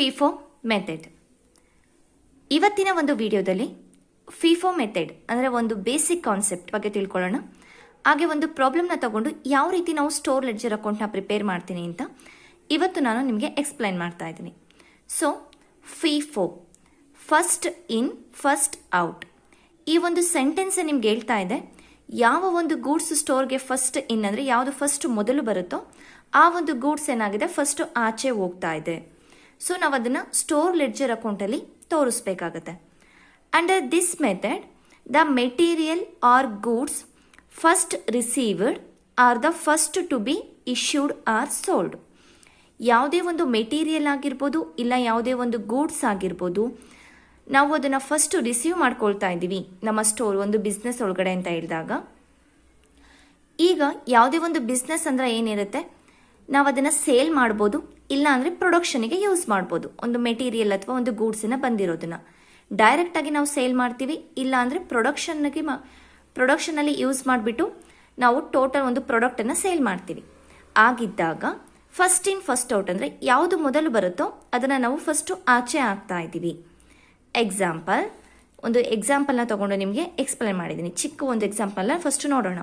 FIFO method. ಇವತ್ತಿನ ಒಂದು ವಿಡಿಯೋದಲ್ಲಿ ಫಿಫೋ ಮೆಥಡ್ ಅಂದರೆ ಒಂದು ಬೇಸಿಕ್ ಕಾನ್ಸೆಪ್ಟ್ ಬಗ್ಗೆ ತಿಳ್ಕೊಳ್ಳೋಣ. ಹಾಗೆ ಒಂದು ಪ್ರಾಬ್ಲಮ್ನ ತಗೊಂಡು ಯಾವ ರೀತಿ ನಾವು ಸ್ಟೋರ್ ಲೆಡ್ಜರ್ ಅಕೌಂಟ್ನ ಪ್ರಿಪೇರ್ ಮಾಡ್ತೀನಿ ಅಂತ ಇವತ್ತು ನಾನು ನಿಮಗೆ ಎಕ್ಸ್ಪ್ಲೈನ್ ಮಾಡ್ತಾ ಇದ್ದೀನಿ. So FIFO, first in first out, ಈ ಒಂದು ಸೆಂಟೆನ್ಸ್ ನಿಮ್ಗೆ ಹೇಳ್ತಾ ಇದೆ, ಯಾವ ಒಂದು ಗೂಡ್ಸ್ ಸ್ಟೋರ್ಗೆ ಫಸ್ಟ್ ಇನ್ ಅಂದರೆ ಯಾವುದು ಫಸ್ಟ್ ಮೊದಲು ಬರುತ್ತೋ ಆ ಒಂದು ಗೂಡ್ಸ್ ಏನಾಗಿದೆ ಫಸ್ಟ್ ಆಚೆ ಹೋಗ್ತಾ ಇದೆ. ಸೊ ನಾವು ಅದನ್ನು ಸ್ಟೋರ್ ಲೆಡ್ಜರ್ ಅಕೌಂಟಲ್ಲಿ ತೋರಿಸ್ಬೇಕಾಗತ್ತೆ. Under this method the material or goods first received or the first to be issued or sold. ಯಾವುದೇ ಒಂದು ಮೆಟೀರಿಯಲ್ ಆಗಿರ್ಬೋದು ಇಲ್ಲ ಯಾವುದೇ ಒಂದು ಗೂಡ್ಸ್ ಆಗಿರ್ಬೋದು, ನಾವು ಅದನ್ನು ಫಸ್ಟ್ ರಿಸೀವ್ ಮಾಡ್ಕೊಳ್ತಾ ಇದ್ದೀವಿ ನಮ್ಮ ಸ್ಟೋರ್ ಒಂದು ಬಿಸ್ನೆಸ್ ಒಳಗಡೆ ಅಂತ ಹೇಳಿದಾಗ, ಈಗ ಯಾವುದೇ ಒಂದು ಬಿಸ್ನೆಸ್ ಅಂದರೆ ಏನಿರುತ್ತೆ, ನಾವು ಅದನ್ನು ಸೇಲ್ ಮಾಡ್ಬೋದು, ಇಲ್ಲ ಅಂದರೆ ಪ್ರೊಡಕ್ಷನಿಗೆ ಯೂಸ್ ಮಾಡ್ಬೋದು. ಒಂದು ಮೆಟೀರಿಯಲ್ ಅಥವಾ ಒಂದು ಗೂಡ್ಸನ್ನು ಬಂದಿರೋದನ್ನ ಡೈರೆಕ್ಟಾಗಿ ನಾವು ಸೇಲ್ ಮಾಡ್ತೀವಿ, ಇಲ್ಲ ಅಂದರೆ ಪ್ರೊಡಕ್ಷನಲ್ಲಿ ಯೂಸ್ ಮಾಡಿಬಿಟ್ಟು ನಾವು ಟೋಟಲ್ ಒಂದು ಪ್ರಾಡಕ್ಟನ್ನು ಸೇಲ್ ಮಾಡ್ತೀವಿ. ಆಗಿದ್ದಾಗ ಫಸ್ಟ್ ಇನ್ ಫಸ್ಟ್ ಔಟ್ ಅಂದರೆ ಯಾವುದು ಮೊದಲು ಬರುತ್ತೋ ಅದನ್ನು ನಾವು ಫಸ್ಟು ಆಚೆ ಹಾಕ್ತಾ ಇದ್ದೀವಿ. ಎಕ್ಸಾಂಪಲ್, ಒಂದು ಎಕ್ಸಾಂಪಲ್ನ ತಗೊಂಡು ನಿಮಗೆ ಎಕ್ಸ್ಪ್ಲೈನ್ ಮಾಡಿದ್ದೀನಿ. ಚಿಕ್ಕ ಒಂದು ಎಕ್ಸಾಂಪಲ್ನ ಫಸ್ಟ್ ನೋಡೋಣ.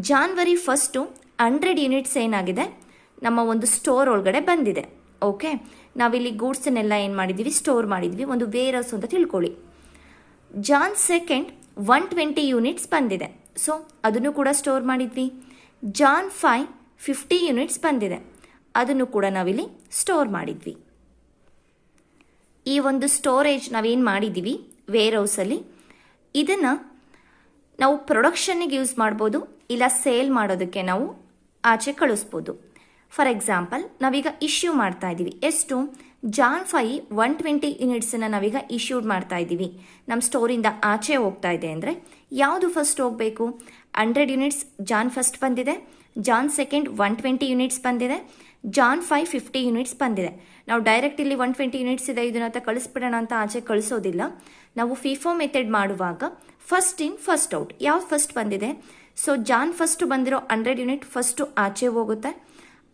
ಜಾನ್ವರಿ ಫಸ್ಟು 100 ಯೂನಿಟ್ಸ್ ಏನಾಗಿದೆ ನಮ್ಮ ಒಂದು ಸ್ಟೋರ್ ಒಳಗಡೆ ಬಂದಿದೆ. ಓಕೆ, ನಾವಿಲ್ಲಿ ಗೂಡ್ಸನ್ನೆಲ್ಲ ಏನು ಮಾಡಿದ್ದೀವಿ, ಸ್ಟೋರ್ ಮಾಡಿದ್ವಿ, ಒಂದು ವೇರ್ ಹೌಸ್ ಅಂತ ತಿಳ್ಕೊಳ್ಳಿ. ಜಾನ್ ಸೆಕೆಂಡ್ 120 ಯೂನಿಟ್ಸ್ ಬಂದಿದೆ, ಸೊ ಅದನ್ನು ಕೂಡ ಸ್ಟೋರ್ ಮಾಡಿದ್ವಿ. ಜಾನ್ 5 50 ಯೂನಿಟ್ಸ್ ಬಂದಿದೆ, ಅದನ್ನು ಕೂಡ ನಾವಿಲ್ಲಿ ಸ್ಟೋರ್ ಮಾಡಿದ್ವಿ. ಈ ಒಂದು ಸ್ಟೋರೇಜ್ ನಾವೇನು ಮಾಡಿದ್ದೀವಿ ವೇರ್ ಹೌಸಲ್ಲಿ, ಇದನ್ನು ನಾವು ಪ್ರೊಡಕ್ಷನ್ನಿಗೆ ಯೂಸ್ ಮಾಡ್ಬೋದು, ಇಲ್ಲ ಸೇಲ್ ಮಾಡೋದಕ್ಕೆ ನಾವು ಆಚೆ ಕಳಿಸ್ಬೋದು. ಫಾರ್ ಎಕ್ಸಾಂಪಲ್, ನಾವೀಗ ಇಶ್ಯೂ ಮಾಡ್ತಾ ಇದ್ದೀವಿ. ಎಷ್ಟು? ಜಾನ್ 5 120 ಯೂನಿಟ್ಸನ್ನು ನಾವೀಗ ಇಶ್ಯೂಡ್ ಮಾಡ್ತಾ ಇದ್ದೀವಿ. ನಮ್ಮ ಸ್ಟೋರಿಂದ ಆಚೆ ಹೋಗ್ತಾ ಇದೆ ಅಂದರೆ ಯಾವುದು ಫಸ್ಟ್ ಹೋಗಬೇಕು? 100 ಯೂನಿಟ್ಸ್ ಜಾನ್ ಫಸ್ಟ್ ಬಂದಿದೆ, ಜಾನ್ ಸೆಕೆಂಡ್ 120 ಯೂನಿಟ್ಸ್ ಬಂದಿದೆ, ಜಾನ್ 5 50 ಯೂನಿಟ್ಸ್ ಬಂದಿದೆ. ನಾವು ಡೈರೆಕ್ಟ್ ಇಲ್ಲಿ 120 ಯೂನಿಟ್ಸ್ ಇದೆ ಇದನ್ನ ಕಳಿಸ್ಬಿಡೋಣ ಅಂತ ಆಚೆ ಕಳಿಸೋದಿಲ್ಲ. ನಾವು ಫಿಫೋ ಮೆಥಡ್ ಮಾಡುವಾಗ ಫಸ್ಟ್ ಇನ್ ಫಸ್ಟ್ ಔಟ್, ಯಾವ್ದು ಫಸ್ಟ್ ಬಂದಿದೆ, ಸೊ ಜಾನ್ ಫಸ್ಟ್ ಬಂದಿರೋ 100 ಯೂನಿಟ್ ಫಸ್ಟು ಆಚೆ ಹೋಗುತ್ತೆ.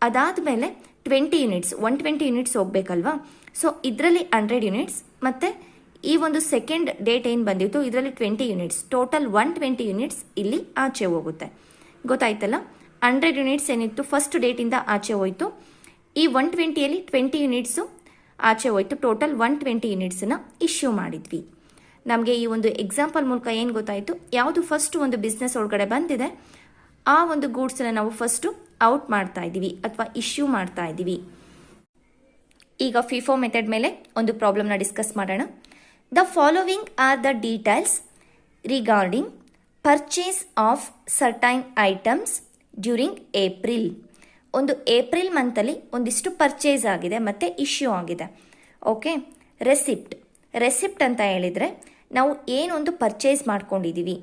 ಅದಾದಮೇಲೆ 20 ಯೂನಿಟ್ಸ್ 120 ಯೂನಿಟ್ಸ್ ಹೋಗ್ಬೇಕಲ್ವಾ, ಸೊ ಇದರಲ್ಲಿ 100 ಯೂನಿಟ್ಸ್ ಮತ್ತು ಈ ಒಂದು ಸೆಕೆಂಡ್ ಡೇಟ್ ಏನು ಬಂದಿತ್ತು ಇದರಲ್ಲಿ 20 ಯೂನಿಟ್ಸ್, ಟೋಟಲ್ 120 ಯೂನಿಟ್ಸ್ ಇಲ್ಲಿ ಆಚೆ ಹೋಗುತ್ತೆ. ಗೊತ್ತಾಯ್ತಲ್ಲ, 100 ಯೂನಿಟ್ಸ್ ಏನಿತ್ತು ಫಸ್ಟ್ ಡೇಟಿಂದ ಆಚೆ ಹೋಯಿತು, ಈ 120ಯಲ್ಲಿ 20 ಯೂನಿಟ್ಸು ಆಚೆ ಹೋಯಿತು, ಟೋಟಲ್ 120 ಯೂನಿಟ್ಸನ್ನು ಇಶ್ಯೂ ಮಾಡಿದ್ವಿ. ನಮಗೆ ಈ ಒಂದು ಎಕ್ಸಾಂಪಲ್ ಮೂಲಕ ಏನು ಗೊತ್ತಾಯಿತು, ಯಾವುದು ಫಸ್ಟ್ ಒಂದು ಬಿಸ್ನೆಸ್ ಒಳಗಡೆ ಬಂದಿದೆ ಆ ಒಂದು ಗೂಡ್ಸನ್ನು ನಾವು ಫಸ್ಟು ಔಟ್ ಮಾಡ್ತಾ ಇದ್ದೀವಿ ಅಥವಾ ಇಶ್ಯೂ ಮಾಡ್ತಾ ಇದ್ದೀವಿ. ಈಗ ಫಿಫೋ ಮೆಥಡ್ ಮೇಲೆ ಒಂದು ಪ್ರಾಬ್ಲಮ್ನ ಡಿಸ್ಕಸ್ ಮಾಡೋಣ. The following are the details regarding purchase of certain items during April. ಒಂದು ಏಪ್ರಿಲ್ ಮಂತಲ್ಲಿ ಒಂದಿಷ್ಟು ಪರ್ಚೇಸ್ ಆಗಿದೆ ಮತ್ತು ಇಶ್ಯೂ ಆಗಿದೆ. ಓಕೆ, ರೆಸಿಪ್ಟ್ ಅಂತ ಹೇಳಿದರೆ ನಾವು ಏನೊಂದು ಪರ್ಚೇಸ್ ಮಾಡ್ಕೊಂಡಿದ್ದೀವಿ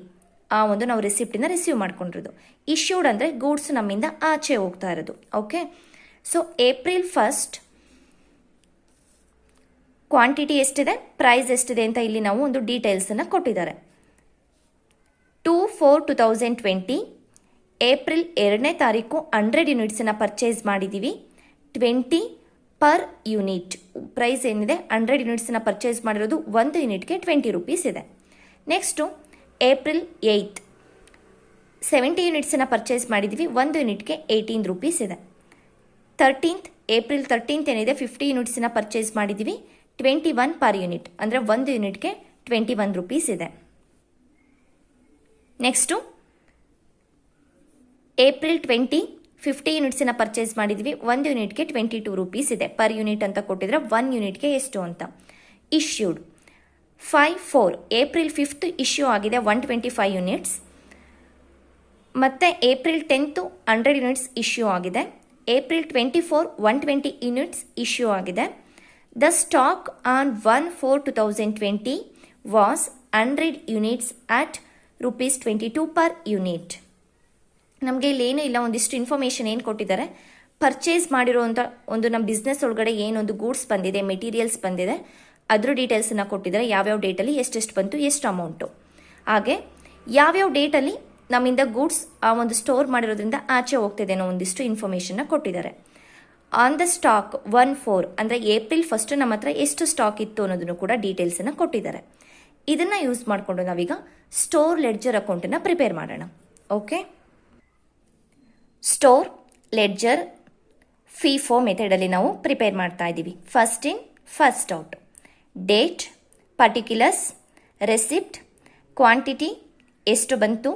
ಆ ಒಂದು ನಾವು ರೆಸಿಪ್ಟಿಂದ ರಿಸೀವ್ ಮಾಡ್ಕೊಂಡಿರೋದು. ಇಶ್ಯೂಡ್ ಅಂದರೆ ಗೂಡ್ಸ್ ನಮ್ಮಿಂದ ಆಚೆ ಹೋಗ್ತಾ ಇರೋದು. Okay, so April first quantity ಎಷ್ಟಿದೆ, ಪ್ರೈಸ್ ಎಷ್ಟಿದೆ ಅಂತ ಇಲ್ಲಿ ನಾವು ಒಂದು ಡೀಟೇಲ್ಸನ್ನು ಕೊಟ್ಟಿದ್ದಾರೆ. 2/4/2020 ಏಪ್ರಿಲ್ 2ನೇ ತಾರೀಕು 100 ಯೂನಿಟ್ಸನ್ನು ಪರ್ಚೇಸ್ ಮಾಡಿದ್ದೀವಿ. 20 ಪರ್ ಯೂನಿಟ್ ಪ್ರೈಸ್ ಏನಿದೆ, 100 ಯೂನಿಟ್ಸನ್ನು ಪರ್ಚೇಸ್ ಮಾಡಿರೋದು ಒಂದು ಯೂನಿಟ್ಗೆ 20 ರೂಪೀಸ್ ಇದೆ. ನೆಕ್ಸ್ಟು ಏಪ್ರಿಲ್ 8 70 ಯೂನಿಟ್ಸನ್ನು ಪರ್ಚೇಸ್ ಮಾಡಿದ್ದೀವಿ, ಒಂದು ಯೂನಿಟ್ಗೆ 18 ರೂಪೀಸ್ ಇದೆ. ಏಪ್ರಿಲ್ 13 ಏನಿದೆ 50 ಯೂನಿಟ್ಸನ್ನು ಪರ್ಚೇಸ್ ಮಾಡಿದ್ದೀವಿ, 21 ಪರ್ ಯೂನಿಟ್ ಅಂದರೆ ಒಂದು ಯೂನಿಟ್ಗೆ 21 ರೂಪೀಸ್ ಇದೆ. ನೆಕ್ಸ್ಟು ಏಪ್ರಿಲ್ 20 50 ಯೂನಿಟ್ಸನ್ನು ಪರ್ಚೇಸ್ ಮಾಡಿದ್ವಿ, ಒಂದು ಯೂನಿಟ್ಗೆ 22 ರೂಪೀಸ್ ಇದೆ. ಪರ್ ಯೂನಿಟ್ ಅಂತ ಕೊಟ್ಟಿದ್ರೆ 1 ಯೂನಿಟ್ಗೆ ಎಷ್ಟು ಅಂತ. ಇಶ್ಯೂಡ್ 5/4 ಏಪ್ರಿಲ್ 5th ಇಶ್ಯೂ ಆಗಿದೆ 125 ಯೂನಿಟ್ಸ್, ಮತ್ತು ಏಪ್ರಿಲ್ 10th 100 ಯೂನಿಟ್ಸ್ ಇಶ್ಯೂ ಆಗಿದೆ. ಏಪ್ರಿಲ್ 24 120 ಯೂನಿಟ್ಸ್ ಇಶ್ಯೂ ಆಗಿದೆ. The stock on 1/4/2020 was 100 units at ₹22 per unit. ನಮಗೆ ಇಲ್ಲಿ ಏನೂ ಇಲ್ಲ, ಒಂದಿಷ್ಟು ಇನ್ಫಾರ್ಮೇಷನ್ ಏನು ಕೊಟ್ಟಿದ್ದಾರೆ, ಪರ್ಚೇಸ್ ಮಾಡಿರೋಂಥ ಒಂದು ನಮ್ಮ ಬಿಸ್ನೆಸ್ ಒಳಗಡೆ ಏನೊಂದು ಗೂಡ್ಸ್ ಬಂದಿದೆ, ಮೆಟೀರಿಯಲ್ಸ್ ಬಂದಿದೆ, ಅದ್ರ ಡೀಟೇಲ್ಸನ್ನು ಕೊಟ್ಟಿದ್ದಾರೆ. ಯಾವ್ಯಾವ ಡೇಟಲ್ಲಿ ಎಷ್ಟೆಷ್ಟು ಬಂತು, ಎಷ್ಟು ಅಮೌಂಟು, ಹಾಗೆ ಯಾವ್ಯಾವ ಡೇಟಲ್ಲಿ ನಮ್ಮಿಂದ ಗೂಡ್ಸ್ ಆ ಒಂದು ಸ್ಟೋರ್ ಮಾಡಿರೋದ್ರಿಂದ ಆಚೆ ಹೋಗ್ತಿದೆ ಅನ್ನೋ ಒಂದಿಷ್ಟು ಇನ್ಫಾರ್ಮೇಷನ್ನ ಕೊಟ್ಟಿದ್ದಾರೆ. ಆನ್ ದ ಸ್ಟಾಕ್ 1/4 ಅಂದರೆ ಏಪ್ರಿಲ್ 1 ನಮ್ಮ ಹತ್ರ ಎಷ್ಟು ಸ್ಟಾಕ್ ಇತ್ತು ಅನ್ನೋದನ್ನು ಕೂಡ ಡೀಟೇಲ್ಸನ್ನು ಕೊಟ್ಟಿದ್ದಾರೆ. ಇದನ್ನು ಯೂಸ್ ಮಾಡಿಕೊಂಡು ನಾವೀಗ ಸ್ಟೋರ್ ಲೆಡ್ಜರ್ ಅಕೌಂಟನ್ನು ಪ್ರಿಪೇರ್ ಮಾಡೋಣ. ಓಕೆ, ಸ್ಟೋರ್ ಲೆಡ್ಜರ್ ಫಿಫೋ ಮೆಥಡಲ್ಲಿ ನಾವು ಪ್ರಿಪೇರ್ ಮಾಡ್ತಾ ಇದ್ದೀವಿ. First in first out, date, particulars, receipt, quantity ಎಷ್ಟು ಬಂತು,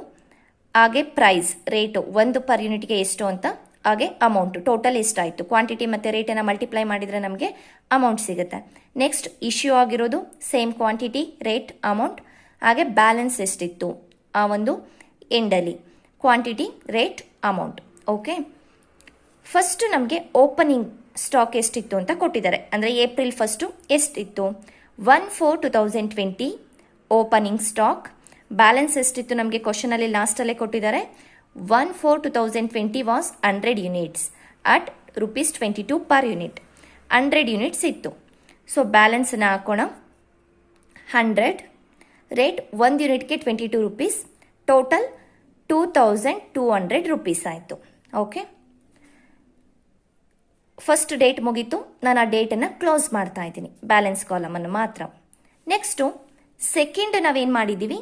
ಹಾಗೆ ಪ್ರೈಸ್ ರೇಟು 1 ಪರ್ ಯೂನಿಟ್ಗೆ ಎಷ್ಟು ಅಂತ, ಹಾಗೆ ಅಮೌಂಟು ಟೋಟಲ್ ಎಷ್ಟಾಯಿತು, ಕ್ವಾಂಟಿಟಿ ಮತ್ತು ರೇಟನ್ನು ಮಲ್ಟಿಪ್ಲೈ ಮಾಡಿದರೆ ನಮಗೆ ಅಮೌಂಟ್ ಸಿಗುತ್ತೆ. ನೆಕ್ಸ್ಟ್ ಇಶ್ಯೂ ಆಗಿರೋದು ಸೇಮ್ ಕ್ವಾಂಟಿಟಿ, ರೇಟ್, ಅಮೌಂಟ್, ಹಾಗೆ ಬ್ಯಾಲೆನ್ಸ್ ಎಷ್ಟಿತ್ತು ಆ ಒಂದು ಎಂಡಲ್ಲಿ, quantity, rate, amount. Okay, first ನಮಗೆ ಓಪನಿಂಗ್ ಸ್ಟಾಕ್ ಎಷ್ಟಿತ್ತು ಅಂತ ಕೊಟ್ಟಿದ್ದಾರೆ. ಅಂದರೆ ಏಪ್ರಿಲ್ 1 ಎಷ್ಟಿತ್ತು, 1/4/2020 ಓಪನಿಂಗ್ ಸ್ಟಾಕ್. ಬ್ಯಾಲೆನ್ಸ್ ಎಷ್ಟಿತ್ತು ನಮಗೆ ಕ್ವಶನಲ್ಲಿ ಲಾಸ್ಟಲ್ಲೇ ಕೊಟ್ಟಿದ್ದಾರೆ. 1/4/2020 was 100 units at ₹22 per unit. 100 units ಇತ್ತು. ಸೊ ಬ್ಯಾಲೆನ್ಸನ್ನು ಹಾಕೋಣ. 100, ರೇಟ್ 1 ಯೂನಿಟ್ಗೆ ₹22, ಟೋಟಲ್ ₹2200 ಆಯಿತು. ಓಕೆ, ಫಸ್ಟ್ ಡೇಟ್ ಮುಗೀತು. ನಾನು ಆ ಡೇಟನ್ನು ಕ್ಲೋಸ್ ಮಾಡ್ತಾ ಇದ್ದೀನಿ, ಬ್ಯಾಲೆನ್ಸ್ ಕಾಲಮನ್ನು ಮಾತ್ರ. ನೆಕ್ಸ್ಟು ಸೆಕೆಂಡ್ ನಾವೇನು ಮಾಡಿದ್ದೀವಿ,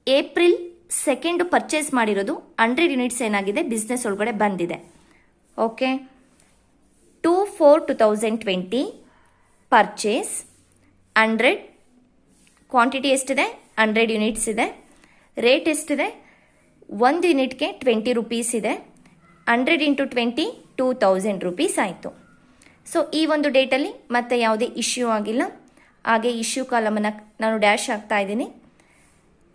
ಏಪ್ರಿಲ್ 2 ಪರ್ಚೇಸ್ ಮಾಡಿರೋದು 100 ಯೂನಿಟ್ಸ್ ಏನಾಗಿದೆ ಬಿಸ್ನೆಸ್ ಒಳಗಡೆ ಬಂದಿದೆ. ಓಕೆ, 2/4/2020 ಪರ್ಚೇಸ್ 100, ಕ್ವಾಂಟಿಟಿ ಎಷ್ಟಿದೆ, 100 ಯೂನಿಟ್ಸ್ ಇದೆ. ರೇಟ್ ಎಷ್ಟಿದೆ, 1 ಯೂನಿಟ್ಗೆ ₹20 ಇದೆ. 100 × 20 ₹2000 ಆಯಿತು. ಸೊ ಈ ಒಂದು ಡೇಟಲ್ಲಿ ಮತ್ತೆ ಯಾವುದೇ ಇಶ್ಯೂ ಆಗಿಲ್ಲ. ಹಾಗೆ ಇಶ್ಯೂ ಕಾಲಮನ್ನು ನಾನು ಡ್ಯಾಶ್ ಹಾಕ್ತಾ ಇದ್ದೀನಿ.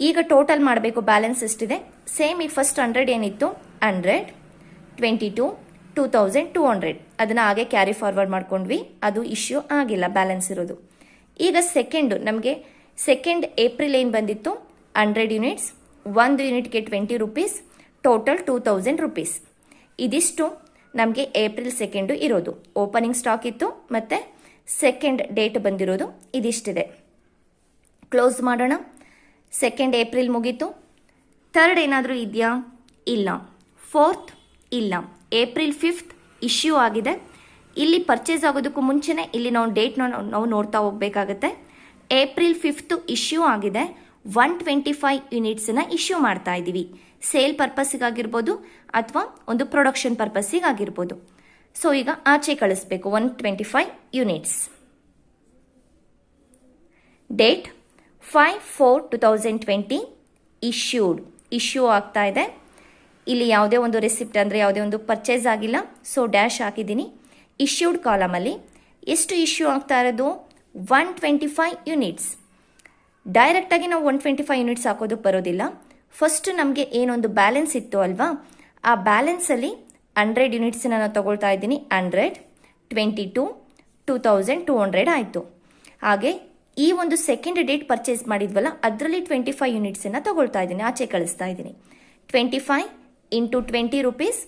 ಈಗ ಟೋಟಲ್ ಮಾಡಬೇಕು, ಬ್ಯಾಲೆನ್ಸ್ ಎಷ್ಟಿದೆ. ಸೇಮ್ ಈಗ ಫಸ್ಟ್ 100 ಏನಿತ್ತು, 100, 22, 2200 ಅದನ್ನು ಹಾಗೆ ಕ್ಯಾರಿ ಫಾರ್ವರ್ಡ್ ಮಾಡ್ಕೊಂಡ್ವಿ. ಅದು ಇಶ್ಯೂ ಆಗಿಲ್ಲ, ಬ್ಯಾಲೆನ್ಸ್ ಇರೋದು. ಈಗ ಸೆಕೆಂಡು ನಮಗೆ ಸೆಕೆಂಡ್ ಏಪ್ರಿಲ್ ಏನು ಬಂದಿತ್ತು, 100 ಯೂನಿಟ್ಸ್, 1 ಯೂನಿಟ್ಗೆ ₹20, ಟೋಟಲ್ ₹2000. ಇದಿಷ್ಟು ನಮಗೆ ಏಪ್ರಿಲ್ 2 ಇರೋದು. ಓಪನಿಂಗ್ ಸ್ಟಾಕ್ ಇತ್ತು ಮತ್ತು ಸೆಕೆಂಡ್ ಡೇಟ್ ಬಂದಿರೋದು ಇದಿಷ್ಟಿದೆ. ಕ್ಲೋಸ್ ಮಾಡೋಣ. 2 ಏಪ್ರಿಲ್ ಮುಗೀತು. 3rd ಏನಾದರೂ ಇದೆಯಾ, ಇಲ್ಲ. 4th ಇಲ್ಲ. ಏಪ್ರಿಲ್ 5th ಇಶ್ಯೂ ಆಗಿದೆ. ಇಲ್ಲಿ ಪರ್ಚೇಸ್ ಆಗೋದಕ್ಕೂ ಮುಂಚೆನೇ ಇಲ್ಲಿ ನಾವು ಡೇಟ್ನ ನಾವು ನೋಡ್ತಾ ಹೋಗಬೇಕಾಗತ್ತೆ. ಏಪ್ರಿಲ್ 5th ಇಶ್ಯೂ ಆಗಿದೆ. 125 ಯೂನಿಟ್ಸನ್ನು ಇಶ್ಯೂ ಮಾಡ್ತಾ ಇದ್ದೀವಿ. ಸೇಲ್ ಪರ್ಪಸ್ಸಿಗಾಗಿರ್ಬೋದು ಅಥವಾ ಒಂದು ಪ್ರೊಡಕ್ಷನ್ ಪರ್ಪಸ್ಸಿಗಾಗಿರ್ಬೋದು. ಸೊ ಈಗ ಆಚೆ ಕಳಿಸ್ಬೇಕು 125 ಯೂನಿಟ್ಸ್. ಡೇಟ್ 5/4/2020 ಇಶ್ಯೂ ಆಗ್ತಾ ಇದೆ. ಇಲ್ಲಿ ಯಾವುದೇ ಒಂದು ರೆಸಿಪ್ಟ್ ಅಂದರೆ ಯಾವುದೇ ಒಂದು ಪರ್ಚೇಸ್ ಆಗಿಲ್ಲ. ಸೊ ಡ್ಯಾಶ್ ಹಾಕಿದ್ದೀನಿ. ಇಶ್ಯೂಡ್ ಕಾಲಮಲ್ಲಿ ಎಷ್ಟು ಇಶ್ಯೂ ಆಗ್ತಾ ಇರೋದು, 125 ಯೂನಿಟ್ಸ್. ಡೈರೆಕ್ಟಾಗಿ ನಾವು 125 ಯೂನಿಟ್ಸ್ ಹಾಕೋದಕ್ಕೆ ಬರೋದಿಲ್ಲ. ಫಸ್ಟ್ ನಮಗೆ ಏನೊಂದು ಬ್ಯಾಲೆನ್ಸ್ ಇತ್ತು ಅಲ್ವಾ, ಆ ಬ್ಯಾಲೆನ್ಸಲ್ಲಿ 100 ಯೂನಿಟ್ಸನ್ನು ನಾನು ತಗೊಳ್ತಾ ಇದ್ದೀನಿ. 100, 22, 2200 ಆಯಿತು. ಹಾಗೆ ಈ ಒಂದು ಸೆಕೆಂಡ್ ಡೇಟ್ ಪರ್ಚೇಸ್ ಮಾಡಿದ್ವಲ್ಲ, ಅದರಲ್ಲಿ 25 ಯೂನಿಟ್ಸನ್ನು ತಗೊಳ್ತಾ ಇದ್ದೀನಿ, ಆಚೆ ಕಳಿಸ್ತಾ ಇದ್ದೀನಿ. 25 × ₹20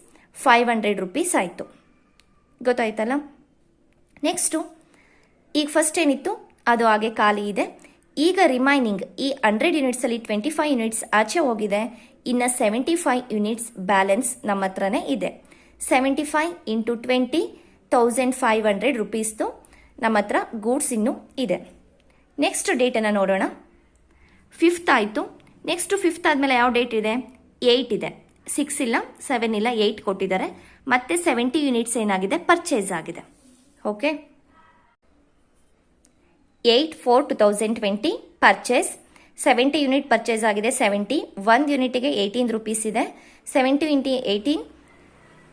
₹500 ಆಯಿತು. ಗೊತ್ತಾಯ್ತಲ್ಲ. ನೆಕ್ಸ್ಟು ಈಗ ಫಸ್ಟ್ ಏನಿತ್ತು ಅದು ಹಾಗೆ ಖಾಲಿ ಇದೆ. ಈಗ ರಿಮೈನಿಂಗ್ ಈ 100 ಯೂನಿಟ್ಸಲ್ಲಿ 25 ಯೂನಿಟ್ಸ್ ಆಚೆ ಹೋಗಿದೆ. ಇನ್ನು 75 ಯೂನಿಟ್ಸ್ ಬ್ಯಾಲೆನ್ಸ್ ನಮ್ಮ ಹತ್ರನೇ ಇದೆ. 75 × 20 ₹1500 ನಮ್ಮ ಹತ್ರ ಗೂಡ್ಸ್ ಇನ್ನೂ ಇದೆ. ನೆಕ್ಸ್ಟ್ ಡೇಟನ್ನು ನೋಡೋಣ. 5th ಆಯಿತು. ನೆಕ್ಸ್ಟು 5th ಆದಮೇಲೆ ಯಾವ ಡೇಟ್ ಇದೆ, 8 ಇದೆ. 6 ಇಲ್ಲ, 7 ಇಲ್ಲ, 8 ಕೊಟ್ಟಿದ್ದಾರೆ. ಮತ್ತೆ 70 ಯೂನಿಟ್ಸ್ ಏನಾಗಿದೆ, ಪರ್ಚೇಸ್ ಆಗಿದೆ. ಓಕೆ, 8/4/2020 ಪರ್ಚೇಸ್ 70 ಯೂನಿಟ್ ಪರ್ಚೇಸ್ ಆಗಿದೆ. 70, 1 ಯೂನಿಟಿಗೆ ₹18 ಇದೆ. 70 × 18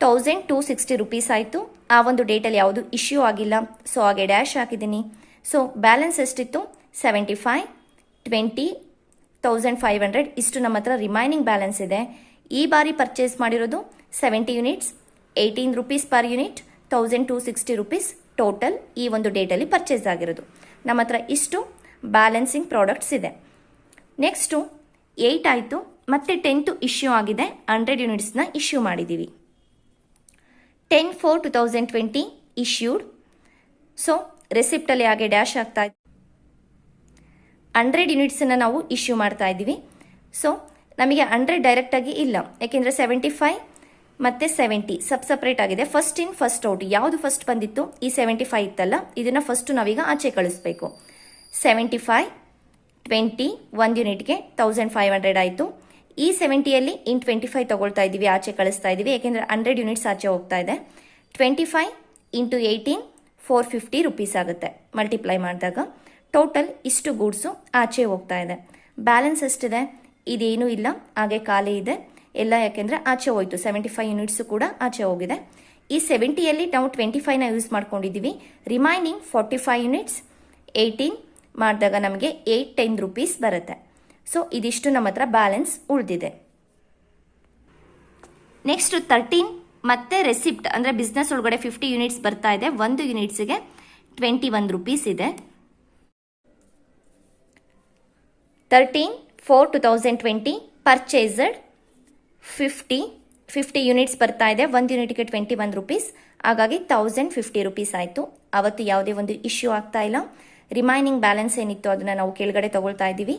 ₹1260 ಆಯಿತು. ಆ ಒಂದು ಡೇಟಲ್ಲಿ ಯಾವುದು ಇಶ್ಯೂ ಆಗಿಲ್ಲ. ಸೊ ಹಾಗೆ ಡ್ಯಾಶ್ ಹಾಕಿದ್ದೀನಿ. ಸೊ ಬ್ಯಾಲೆನ್ಸ್ ಎಷ್ಟಿತ್ತು, 75, 20, 1500 ಇಷ್ಟು ನಮ್ಮ ಹತ್ರ ರಿಮೈನಿಂಗ್ ಬ್ಯಾಲೆನ್ಸ್ ಇದೆ. ಈ ಬಾರಿ ಪರ್ಚೇಸ್ ಮಾಡಿರೋದು 70 ಯೂನಿಟ್ಸ್, ₹18 ಪರ್ ಯೂನಿಟ್, ₹1260 ಟೋಟಲ್ ಈ ಒಂದು ಡೇಟಲ್ಲಿ ಪರ್ಚೇಸ್ ಆಗಿರೋದು. ನಮ್ಮ ಹತ್ರ ಇಷ್ಟು ಬ್ಯಾಲೆನ್ಸಿಂಗ್ ಪ್ರಾಡಕ್ಟ್ಸ್ ಇದೆ. ನೆಕ್ಸ್ಟು 8 ಆಯಿತು. ಮತ್ತೆ 10th ಇಶ್ಯೂ ಆಗಿದೆ. 100 ಯೂನಿಟ್ಸ್ನ ಇಶ್ಯೂ ಮಾಡಿದ್ದೀವಿ. 10/4/2020 ಇಶ್ಯೂಡ್. ಸೊ ರೆಸಿಪ್ಟಲ್ಲಿ ಹಾಗೆ ಡ್ಯಾಶ್ ಆಗ್ತಾ ಇದೆ. 100 ಯೂನಿಟ್ಸನ್ನು ನಾವು ಇಶ್ಯೂ ಮಾಡ್ತಾ ಇದ್ದೀವಿ. ಸೊ ನಮಗೆ 100 ಡೈರೆಕ್ಟಾಗಿ ಇಲ್ಲ, ಯಾಕೆಂದರೆ 75 ಮತ್ತು 70 ಸಪ್ರೇಟ್ ಆಗಿದೆ. First in first out. ಯಾವುದು ಫಸ್ಟ್ ಬಂದಿತ್ತು? ಈ 75 ಇತ್ತಲ್ಲ, ಇದನ್ನು ಫಸ್ಟು ನಾವೀಗ ಆಚೆ ಕಳಿಸ್ಬೇಕು. 75 20 1 ಯೂನಿಟ್ಗೆ 1500 ಆಯಿತು. ಈ 70ಯಲ್ಲಿ ಇನ್ 25 ತಗೊಳ್ತಾ ಇದ್ದೀವಿ, ಆಚೆ ಕಳಿಸ್ತಾ ಇದ್ದೀವಿ, ಯಾಕೆಂದರೆ 100 ಯೂನಿಟ್ಸ್ ಆಚೆ ಹೋಗ್ತಾ ಇದೆ. 25 ಇಂಟು 18 450 ರುಪೀಸ್ ಆಗುತ್ತೆ ಮಲ್ಟಿಪ್ಲೈ ಮಾಡಿದಾಗ. ಟೋಟಲ್ ಇಷ್ಟು ಗೂಡ್ಸು ಆಚೆ ಹೋಗ್ತಾ ಇದೆ. ಬ್ಯಾಲೆನ್ಸ್ ಎಷ್ಟಿದೆ? ಇದೇನೂ ಇಲ್ಲ, ಹಾಗೆ ಖಾಲಿ ಇದೆ ಎಲ್ಲ, ಯಾಕೆಂದರೆ ಆಚೆ ಹೋಯಿತು. 75 ಯೂನಿಟ್ಸು ಕೂಡ ಆಚೆ ಹೋಗಿದೆ. ಈ 70ಯಲ್ಲಿ ನಾವು 25ನ ಯೂಸ್ ಮಾಡ್ಕೊಂಡಿದ್ದೀವಿ. ರಿಮೈನಿಂಗ್ 45 ಯೂನಿಟ್ಸ್ 18 ಮಾಡಿದಾಗ ನಮಗೆ 810 ರುಪೀಸ್ ಬರುತ್ತೆ. ಸೊ ಇದಿಷ್ಟು ನಮ್ಮ ಹತ್ರ ಬ್ಯಾಲೆನ್ಸ್ ಉಳಿದಿದೆ. ನೆಕ್ಸ್ಟ್ 13 ಮತ್ತೆ ರೆಸಿಪ್ಟ್ ಅಂದರೆ ಬಿಸ್ನೆಸ್ ಒಳಗಡೆ 50 ಯೂನಿಟ್ಸ್ ಬರ್ತಾ ಇದೆ. ಒಂದು ಯೂನಿಟ್ಸಿಗೆ 21 ರುಪೀಸ್ ಇದೆ. 13/4/2020 ಪರ್ಚೇಸ್ಡ್ 50 ಯೂನಿಟ್ಸ್ ಬರ್ತಾ ಇದೆ. ಒಂದು ಯೂನಿಟ್ಗೆ 21 ರುಪೀಸ್, ಹಾಗಾಗಿ 1050 ರುಪೀಸ್ ಆಯಿತು. ಅವತ್ತು ಯಾವುದೇ ಒಂದು ಇಶ್ಯೂ ಆಗ್ತಾ ಇಲ್ಲ. ರಿಮೈನಿಂಗ್ ಬ್ಯಾಲೆನ್ಸ್ ಏನಿತ್ತು ಅದನ್ನು ನಾವು ಕೆಳಗಡೆ ತಗೊಳ್ತಾ ಇದ್ದೀವಿ.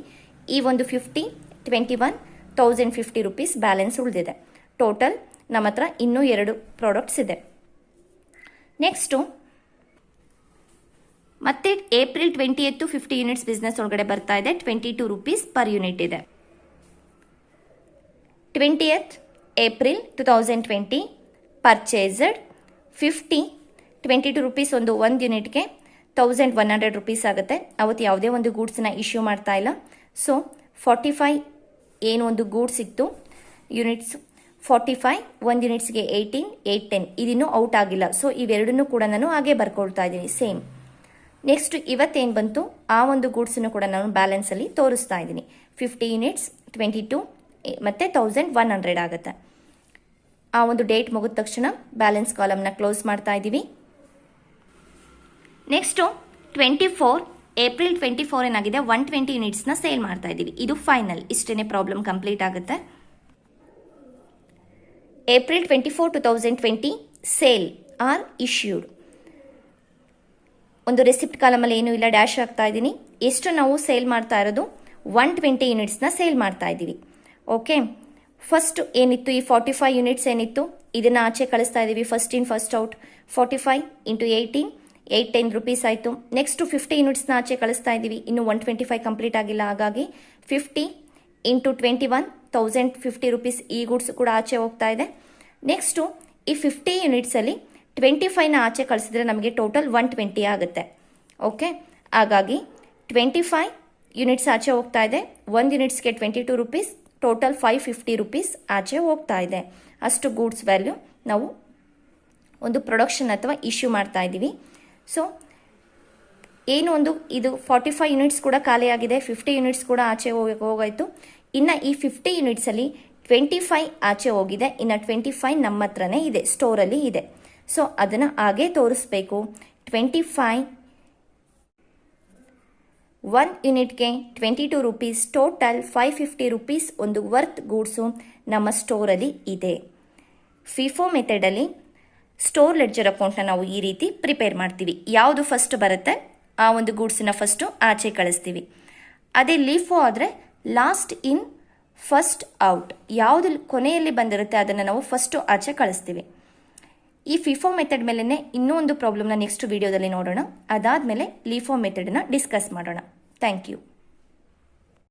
ಈ ಒಂದು 50 21 1050 ರುಪೀಸ್ ಬ್ಯಾಲೆನ್ಸ್ ಉಳಿದಿದೆ. ಟೋಟಲ್ ನಮ್ಮ ಹತ್ರ ಇನ್ನೂ 2 ಪ್ರಾಡಕ್ಟ್ಸ್ ಇದೆ. ನೆಕ್ಸ್ಟು ಮತ್ತೆ ಏಪ್ರಿಲ್ 20th 50 ಯೂನಿಟ್ಸ್ ಬಿಸ್ನೆಸ್ ಒಳಗಡೆ ಬರ್ತಾ ಇದೆ. 22 ರುಪೀಸ್ ಪರ್ ಯೂನಿಟ್ ಇದೆ. 20th April 2020 ಪರ್ಚೇಸ್ಡ್ 50 22 ರುಪೀಸ್ ಒಂದು ಯೂನಿಟ್ಗೆ 1100 ರುಪೀಸ್ ಆಗುತ್ತೆ. ಅವತ್ತು ಯಾವುದೇ ಒಂದು ಗೂಡ್ಸನ್ನ ಇಶ್ಯೂ ಮಾಡ್ತಾ ಇಲ್ಲ. ಸೊ 45 ಏನು ಒಂದು ಗೂಡ್ಸ್ ಇತ್ತು ಯೂನಿಟ್ಸ್ 45 ಒಂದು ಯೂನಿಟ್ಸ್ಗೆ 18 810 ಇದಿನ್ನೂ ಔಟ್ ಆಗಿಲ್ಲ. ಸೊ ಇವೆರಡನ್ನೂ ಕೂಡ ನಾನು ಹಾಗೆ ಬರ್ಕೊಳ್ತಾ ಇದ್ದೀನಿ ಸೇಮ್. ನೆಕ್ಸ್ಟ್ ಇವತ್ತೇನು ಬಂತು ಆ ಒಂದು ಗೂಡ್ಸನ್ನು ಕೂಡ ನಾನು ಬ್ಯಾಲೆನ್ಸಲ್ಲಿ ತೋರಿಸ್ತಾ ಇದ್ದೀನಿ. 50 ಯೂನಿಟ್ಸ್ 22 ಮತ್ತು 1100 ಆಗುತ್ತೆ. ಆ ಒಂದು ಡೇಟ್ ಮುಗಿದ ತಕ್ಷಣ ಬ್ಯಾಲೆನ್ಸ್ ಕಾಲಮ್ನ ಕ್ಲೋಸ್ ಮಾಡ್ತಾ ಇದ್ದೀವಿ. ನೆಕ್ಸ್ಟು 24 ಏಪ್ರಿಲ್ 24 ಏನಾಗಿದೆ 120 ಯೂನಿಟ್ಸ್ನ ಸೇಲ್ ಮಾಡ್ತಾ ಇದ್ದೀವಿ. ಇದು ಫೈನಲ್, ಇಷ್ಟೇ ಪ್ರಾಬ್ಲಮ್ ಕಂಪ್ಲೀಟ್ ಆಗುತ್ತೆ. April 24 2020 sale are issued. ಒಂದು ರೆಸಿಪ್ಟ್ ಕಾಲಮಲ್ಲಿ ಏನೂ ಇಲ್ಲ, ಡ್ಯಾಶ್ ಆಗ್ತಾ ಇದ್ದೀನಿ. ಎಷ್ಟು ನಾವು ಸೇಲ್ ಮಾಡ್ತಾ ಇರೋದು 120 ಯೂನಿಟ್ಸ್ನ ಸೇಲ್ ಮಾಡ್ತಾ ಇದ್ದೀವಿ. ಓಕೆ, ಫಸ್ಟ್ ಏನಿತ್ತು ಈ 45 ಯೂನಿಟ್ಸ್ ಏನಿತ್ತು ಇದನ್ನು ಆಚೆ ಕಳಿಸ್ತಾ ಇದ್ದೀವಿ. First in first out 45 into 18 810 rupees ಆಯಿತು. ನೆಕ್ಸ್ಟು 50 ಯೂನಿಟ್ಸ್ನ ಆಚೆ ಕಳಿಸ್ತಾ ಇದ್ದೀವಿ. ಇನ್ನು 125 ಕಂಪ್ಲೀಟ್ ಆಗಿಲ್ಲ, ಹಾಗಾಗಿ 50 ಇಂಟು 21 1050 ರುಪೀಸ್ ಈ ಗೂಡ್ಸ್ ಕೂಡ ಆಚೆ ಹೋಗ್ತಾ ಇದೆ. ನೆಕ್ಸ್ಟು ಈ 50 ಯೂನಿಟ್ಸಲ್ಲಿ 25ನ ಆಚೆ ಕಳಿಸಿದ್ರೆ ನಮಗೆ ಟೋಟಲ್ 120 ಆಗುತ್ತೆ. ಓಕೆ, ಹಾಗಾಗಿ 25 ಯೂನಿಟ್ಸ್ ಆಚೆ ಹೋಗ್ತಾ ಇದೆ. ಒಂದು ಯೂನಿಟ್ಸ್ಗೆ 22 ರುಪೀಸ್, ಟೋಟಲ್ 550 ರುಪೀಸ್ ಆಚೆ ಹೋಗ್ತಾ ಇದೆ. ಅಷ್ಟು ಗೂಡ್ಸ್ ವ್ಯಾಲ್ಯೂ ನಾವು ಒಂದು ಪ್ರೊಡಕ್ಷನ್ ಅಥವಾ ಇಶ್ಯೂ ಮಾಡ್ತಾ ಇದ್ದೀವಿ. ಸೊ ಏನು ಒಂದು ಇದು 45 ಯೂನಿಟ್ಸ್ ಕೂಡ ಖಾಲಿಯಾಗಿದೆ, 50 ಯೂನಿಟ್ಸ್ ಕೂಡ ಆಚೆ ಹೋಗಾಯಿತು. ಇನ್ನು ಈ 50 ಯೂನಿಟ್ಸಲ್ಲಿ 25 ಆಚೆ ಹೋಗಿದೆ, ಇನ್ನು 25 ನಮ್ಮ ಹತ್ರನೇ ಇದೆ, ಸ್ಟೋರಲ್ಲಿ ಇದೆ. ಸೊ ಅದನ್ನು ಹಾಗೆ ತೋರಿಸ್ಬೇಕು. 25 1 ಯೂನಿಟ್ಗೆ 22 ರುಪೀಸ್, ಟೋಟಲ್ 550 ರುಪೀಸ್ ಒಂದು ವರ್ತ್ ಗೂಡ್ಸು ನಮ್ಮ ಸ್ಟೋರಲ್ಲಿ ಇದೆ. ಫಿಫೋ ಮೆಥಡಲ್ಲಿ ಸ್ಟೋರ್ ಲೆಡ್ಜರ್ ಅಕೌಂಟ್ನ ನಾವು ಈ ರೀತಿ ಪ್ರಿಪೇರ್ ಮಾಡ್ತೀವಿ. ಯಾವುದು ಫಸ್ಟ್ ಬರುತ್ತೆ ಆ ಒಂದು ಗೂಡ್ಸನ್ನ ಫಸ್ಟು ಆಚೆ ಕಳಿಸ್ತೀವಿ. ಅದೇ ಲೀಫೋ ಆದರೆ ಲಾಸ್ಟ್ ಇನ್ ಫಸ್ಟ್ ಔಟ್, ಯಾವುದು ಕೊನೆಯಲ್ಲಿ ಬಂದಿರುತ್ತೆ ಅದನ್ನು ನಾವು ಫಸ್ಟು ಆಚೆ ಕಳಿಸ್ತೀವಿ. ಈ ಫಿಫೋ ಮೆಥಡ್ ಮೇಲೇ ಇನ್ನೂ ಒಂದು ಪ್ರಾಬ್ಲಮ್ನ ನೆಕ್ಸ್ಟ್ ವಿಡಿಯೋದಲ್ಲಿ ನೋಡೋಣ. ಅದಾದಮೇಲೆ ಲೀಫೋ ಮೆಥಡನ್ನ ಡಿಸ್ಕಸ್ ಮಾಡೋಣ. Thank you.